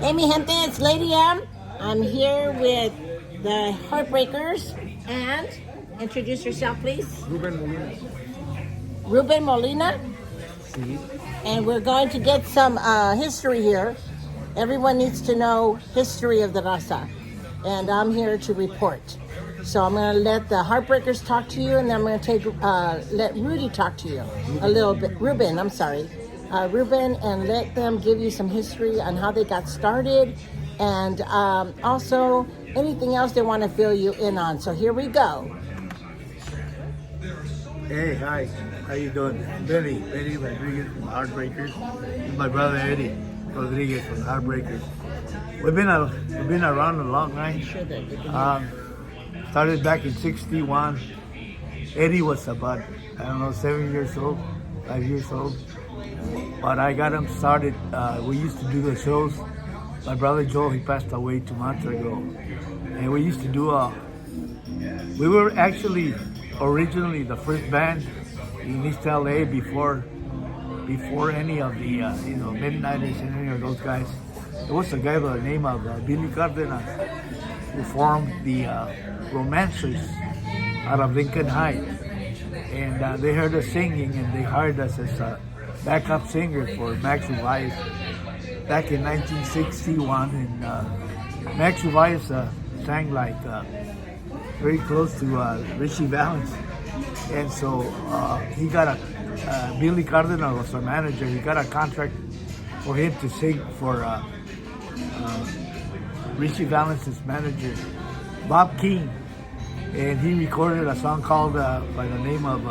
Hey, mi gente, it's Lady M. I'm here with the Heartbreakers. And introduce yourself, please. Ruben Molina. Ruben Molina. Sí. And we're going to get some history here. Everyone needs to know history of the raza. And I'm here to report. So I'm going to let the Heartbreakers talk to you, and then I'm going to let Rudy talk to you a little bit. Ruben, I'm sorry. Ruben, and let them give you some history on how they got started, and also anything else they want to fill you in on. So here we go. Hey, hi. How you doing? Benny Rodriguez from Heartbreakers. And my brother Eddie Rodriguez from Heartbreakers. We've been around a long time. Started back in '61. Eddie was about 7 years old, 5 years old. But I got him started. We used to do the shows. My brother Joel, he passed away 2 months ago, and we used to do we were actually originally the first band in East LA before any of the Midnighters and any of those guys. There was a guy by the name of Billy Cardenas who formed the Romancers out of Lincoln Heights, and they heard us singing, and they hired us as backup singer for Max Uvaez back in 1961. And Max Uvaez sang like very close to Richie Valens, and so he got Billy Cardenas was our manager. He got a contract for him to sing for Richie Valens' manager, Bob King, and he recorded a song called by the name of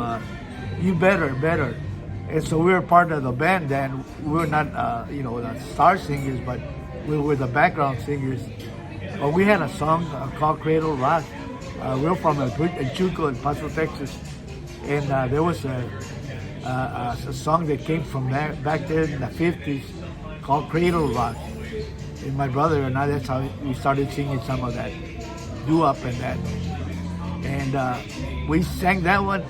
"You Better." And so we were part of the band, and we were not, the star singers, but we were the background singers. But we had a song called Cradle Rock. We're from El Chuco in Paso, Texas, and there was a song that came from back there in the 50s called Cradle Rock. And my brother and I, that's how we started singing some of that doo-wop and that. And we sang that one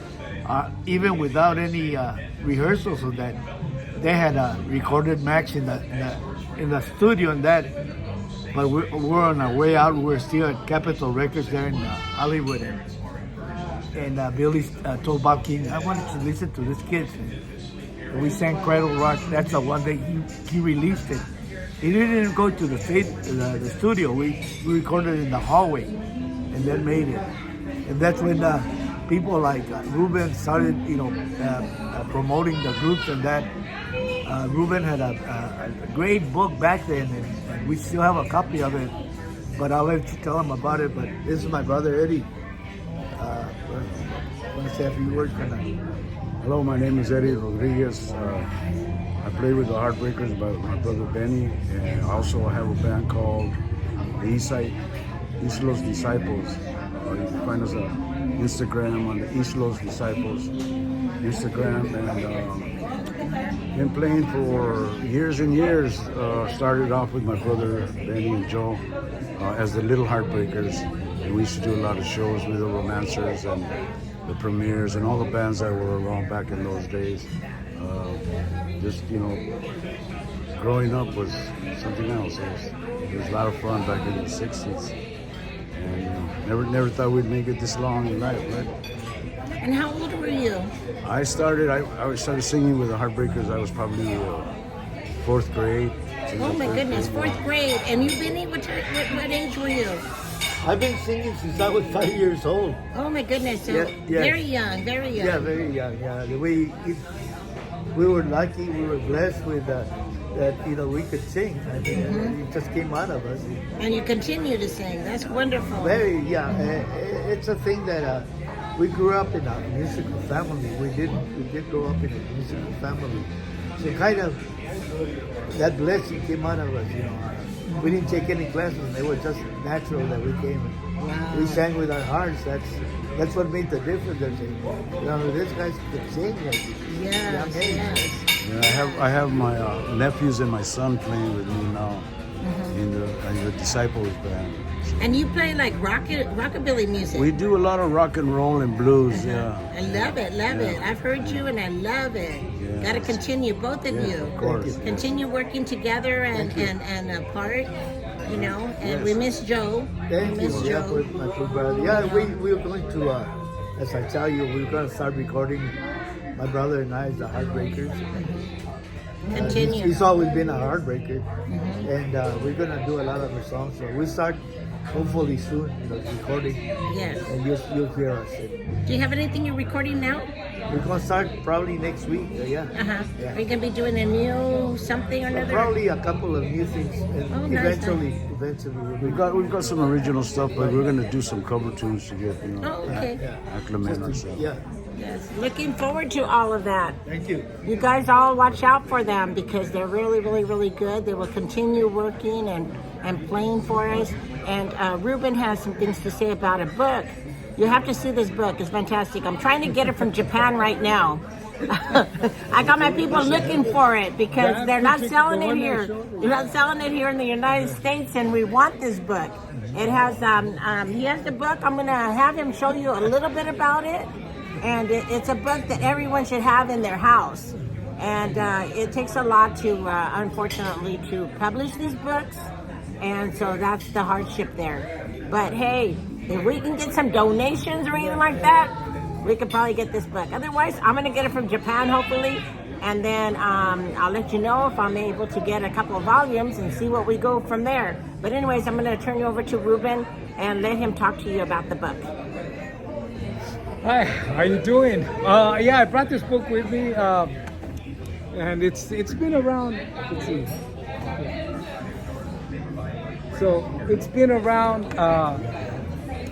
even without any rehearsals of that. They had recorded Max in the studio and that, but we're on our way out. We're still at Capitol Records there in Hollywood, and Billy told Bob King, I wanted to listen to this kid. And we sang Cradle Rock. That's the one that he released it. He didn't even go to the studio. We recorded it in the hallway and then made it. And that's when people like Ruben started, promoting the groups and that. Ruben had a great book back then, and we still have a copy of it. But I'll let you tell him about it. But this is my brother Eddie. I want to say a few words for that. Hello, my name is Eddie Rodriguez. I play with the Heartbreakers by my brother Benny, and I also have a band called the East Los Disciples. You can find us on Instagram on the East Los Disciples Instagram, and been playing for years and years. Started off with my brother Benny and Joe as the Little Heartbreakers, and we used to do a lot of shows with the Romancers and the Premiers and all the bands that were around back in those days. Growing up was something else. It was a lot of fun back in the 60s. And never thought we'd make it this long in life, right? And how old were you? I started singing with the Heartbreakers. I was probably fourth grade. Oh my goodness, fourth grade. And you've been what age were you? I've been singing since I was 5 years old. Oh my goodness, so yes. very young. Yeah, very young. Yeah, we were lucky. We were blessed with that. We could sing. I mean, it just came out of us. And you continue to sing. That's wonderful. It's a thing that we grew up in a musical family. We did grow up in a musical family. So kind of that blessing came out of us. We didn't take any classes. It was just natural that we came. Wow. We sang with our hearts. That's what made the difference. This guy could sing at young age. Yes. Yeah, I have my nephews and my son playing with me now in the Disciples band. And you play like rockabilly music. We do a lot of rock and roll and blues. Yeah. I love it. I've heard you and I love it. Yeah. Got to continue, both of you. Of course. Continue working together and apart, you know. And we miss Joe. Thank we you. miss Yeah, Joe. my two brothers. Yeah, we're going to, as I tell you, we're going to start recording. My brother and I, the Heartbreakers. Continue. He's always been a heartbreaker, and we're going to do a lot of our songs. So we'll start hopefully soon, recording. Yes. And you'll hear us. Do you have anything you're recording now? We're going to start probably next week. Yeah. Uh-huh. Yeah. Are you going to be doing a new something or another? Probably a couple of new things, and Oh, nice, eventually, We've got some original stuff, but we're gonna do some cover tunes to get Oh, okay. acclimate ourselves. Yeah. Yes. Looking forward to all of that. Thank you. You guys all watch out for them because they're really, really, really good. They will continue working and playing for us. And Ruben has some things to say about a book. You have to see this book. It's fantastic. I'm trying to get it from Japan right now. I got my people looking for it because they're not selling it here. They're not selling it here in the United States, and we want this book. It has, he has the book. I'm going to have him show you a little bit about it. And it's a book that everyone should have in their house. And it takes a lot to, unfortunately, to publish these books. And so that's the hardship there. But hey, if we can get some donations or anything like that, we could probably get this book. Otherwise, I'm going to get it from Japan, hopefully. And then I'll let you know if I'm able to get a couple of volumes and see what we go from there. But anyways, I'm going to turn you over to Ruben and let him talk to you about the book. Hi, how you doing? Yeah, I brought this book with me, and it's been around. Let's see. So it's been around.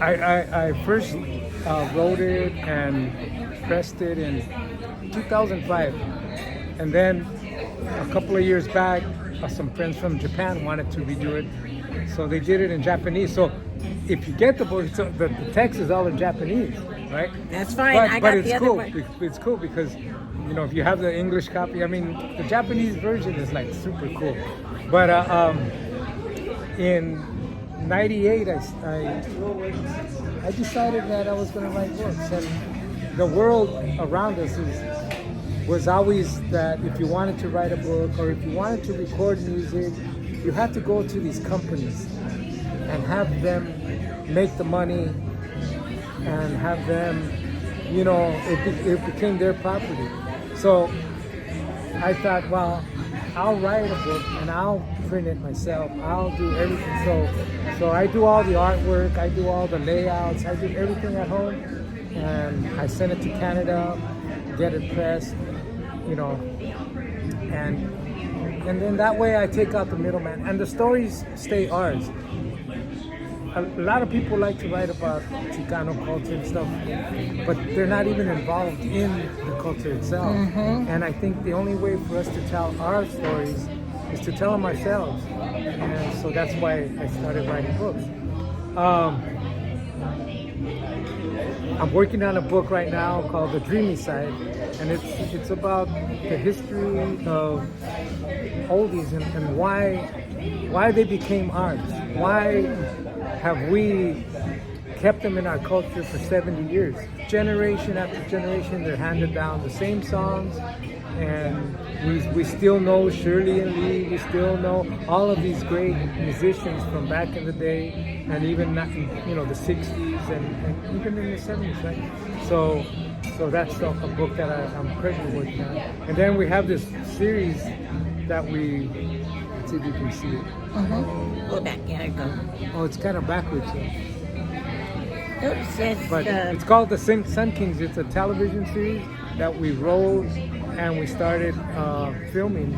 I first wrote it and pressed it in 2005, and then a couple of years back, some friends from Japan wanted to redo it, so they did it in Japanese. So if you get the book, the text is all in Japanese, right? That's fine. But, I got but it's the other cool. one. It's cool because, if you have the English copy, I mean, the Japanese version is like super cool. But in '98, I decided that I was going to write books, and the world around us was always that if you wanted to write a book or if you wanted to record music, you had to go to these companies and have them make the money and have them, it became their property. So I thought, well, I'll write a book and I'll print it myself. I'll do everything. So I do all the artwork, I do all the layouts, I do everything at home, and I send it to Canada, get it pressed, and then that way I take out the middleman and the stories stay ours. A lot of people like to write about Chicano culture and stuff, but they're not even involved in the culture itself. And I think the only way for us to tell our stories is to tell them ourselves. And so that's why I started writing books. I'm working on a book right now called The Dreamy Side, and it's about the history of oldies and why they became ours. Why have we kept them in our culture for 70 years? Generation after generation, they're handed down the same songs, and we still know Shirley and Lee, we still know all of these great musicians from back in the day, and even the 60s and even in the 70s, right? So that's a book that I'm currently working on. And then we have this series that let's see if you can see it. Go back, yeah, go. Oh, it's kind of backwards. Oops, But it's called The Sun Kings. It's a television series that we wrote and we started filming.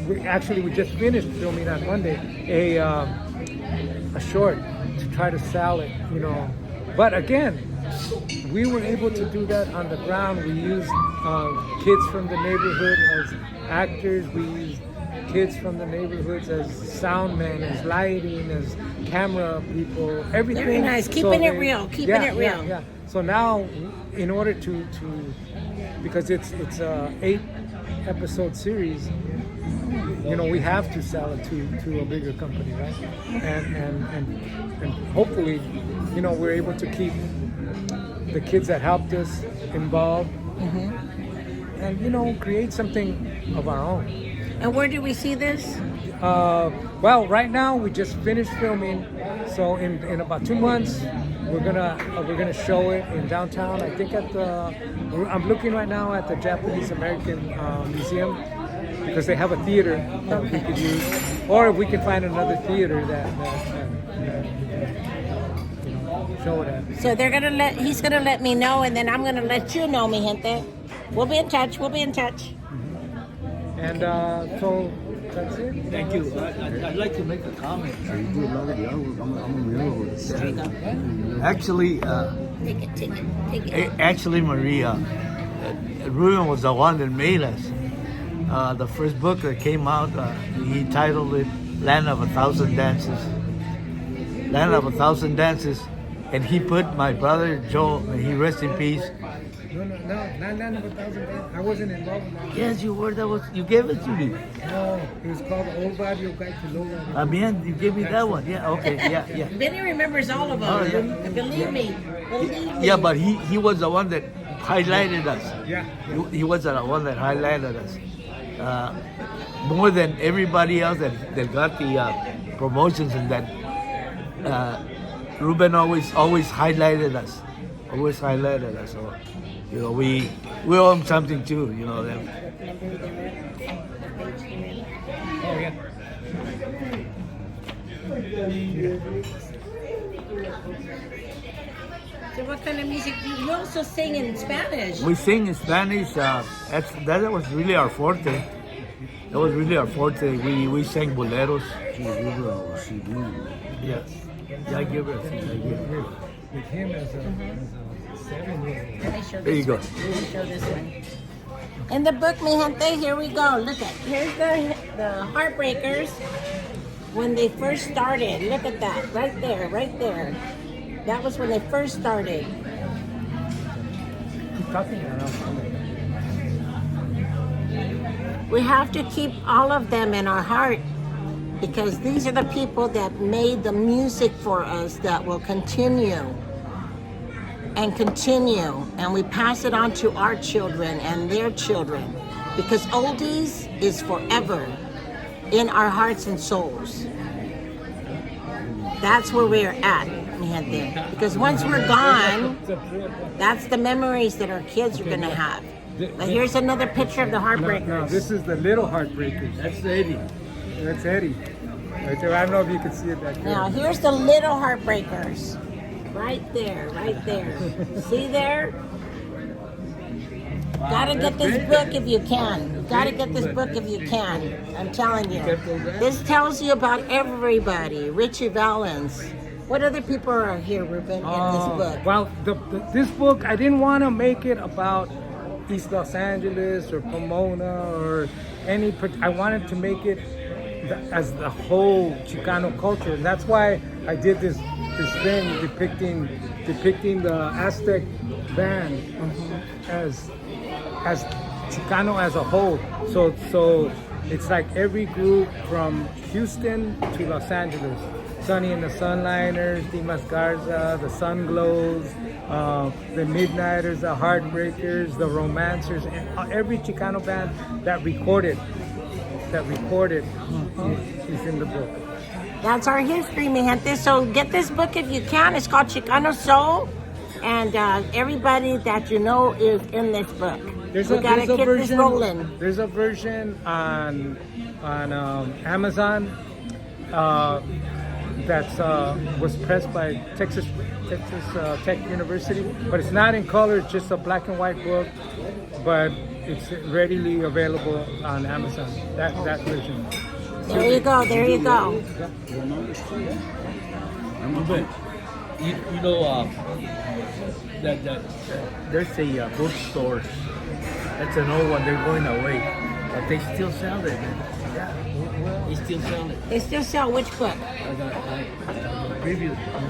We just finished filming on Monday a short to try to sell it, But again, we were able to do that on the ground. We used kids from the neighborhood as actors. We used kids from the neighborhoods as sound men, as lighting, as camera people, everything. Very nice. Keeping it real. Keeping it real. Yeah. So now, in order to because it's a 8-episode series, we have to sell it to a bigger company, right? And hopefully, we're able to keep the kids that helped us involved. and create something of our own. And where do we see this? Well, right now we just finished filming, so in about 2 months we're gonna show it in downtown. I think I'm looking right now at the Japanese American Museum, because they have a theater that we could use, or if we can find another theater that show it at. So he's gonna let me know, and then I'm gonna let you know, mi gente. We'll be in touch. And so that's it. Thank you. I'd like to make a comment. Actually, Take it. actually, Maria, Ruben was the one that made us. The first book that came out, he titled it "Land of a Thousand Dances." Land of a Thousand Dances, and he put my brother Joe, may he rest in peace. No, not Land of a Thousand Days. I wasn't involved in that. Yes, you were. You gave it to me. No, it was called Old Barrio Guide to Low Rider. Bien, you gave me that one. Yeah, okay, yeah. Benny remembers all of them. Oh, yeah. Believe me. Yeah, but he was the one that highlighted us. Yeah. He was the one that highlighted us. More than everybody else that got the promotions, and that Ruben always highlighted us. Always highlighted us. So, we owe him something too. Them. Oh yeah. So what kind of music do you also sing in Spanish? We sing in Spanish. That was really our forte. That was really our forte. We sang boleros. Yes. Yeah, I give her a CD. With him as a 7-year-old. Let me show There you go. Let me show this one. In the book, mi gente, here we go. Look here's the Heartbreakers when they first started. Look at that, right there. That was when they first started. Keep talking around. We have to keep all of them in our heart, because these are the people that made the music for us that will continue, and we pass it on to our children and their children, because oldies is forever in our hearts and souls. That's where we're at, mi gente. Because once we're gone, that's the memories that our kids are gonna have. But here's another picture of the Heartbreakers. No, this is the little Heartbreakers. That's Eddie. That's Eddie. Right there. I don't know if you can see it back there. Now here's the little Heartbreakers. Right there. See there? Gotta get this book if you can. I'm telling you. This tells you about everybody. Richie Valens. What other people are here, Ruben, in this book? Well, this book, I didn't want to make it about East Los Angeles or Pomona or any. I wanted to make it as the whole Chicano culture, and that's why I did this thing depicting the Aztec band as Chicano as a whole. So it's like every group from Houston to Los Angeles. Sonny and the Sunliners, Dimas Garza, the Sunglows, the Midnighters, the Heartbreakers, the Romancers, and every Chicano band that recorded is in the book. That's our history, mi gente. So get this book if you can. It's called Chicano Soul, and everybody that you know is in this book. We gotta keep this rolling. There's a version on Amazon that was pressed by Texas Tech University, but it's not in color. It's just a black and white book, but it's readily available on Amazon. That version. There you go. That there's a bookstore. That's an old one. They're going away, but they still sell it. Yeah, they still sell it. They still sell which book? Previous one.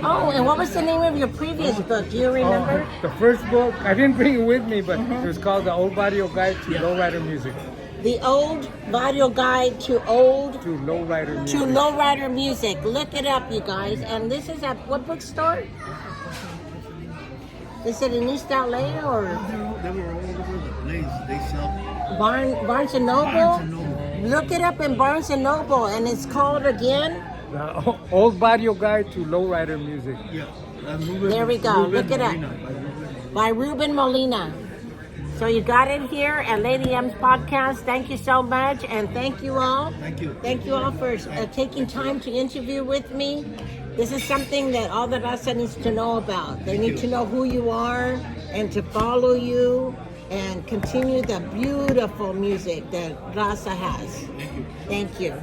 Oh, and what was the name of your previous book? Do you remember? The first book, I didn't bring it with me, but it was called The Old Barrio Guide to Lowrider Music. The Old Barrio Guide to Lowrider Music. To Lowrider Music. Look it up, you guys. And this is at what bookstore? Is it in East LA or? They were all over place. They sell Barnes and Noble? Barnes and Noble. Look it up in Barnes and Noble, and it's called again. The Old Barrio Guide to Lowrider Music. Yeah. There we go. Look it up. By Ruben Molina. So you got it here at Lady M's podcast. Thank you so much, and thank you all. Thank you. Thank you all for taking time to interview with me. This is something that all the Raza needs to know about. They need to know who you are and to follow you and continue the beautiful music that Raza has. Thank you. Thank you.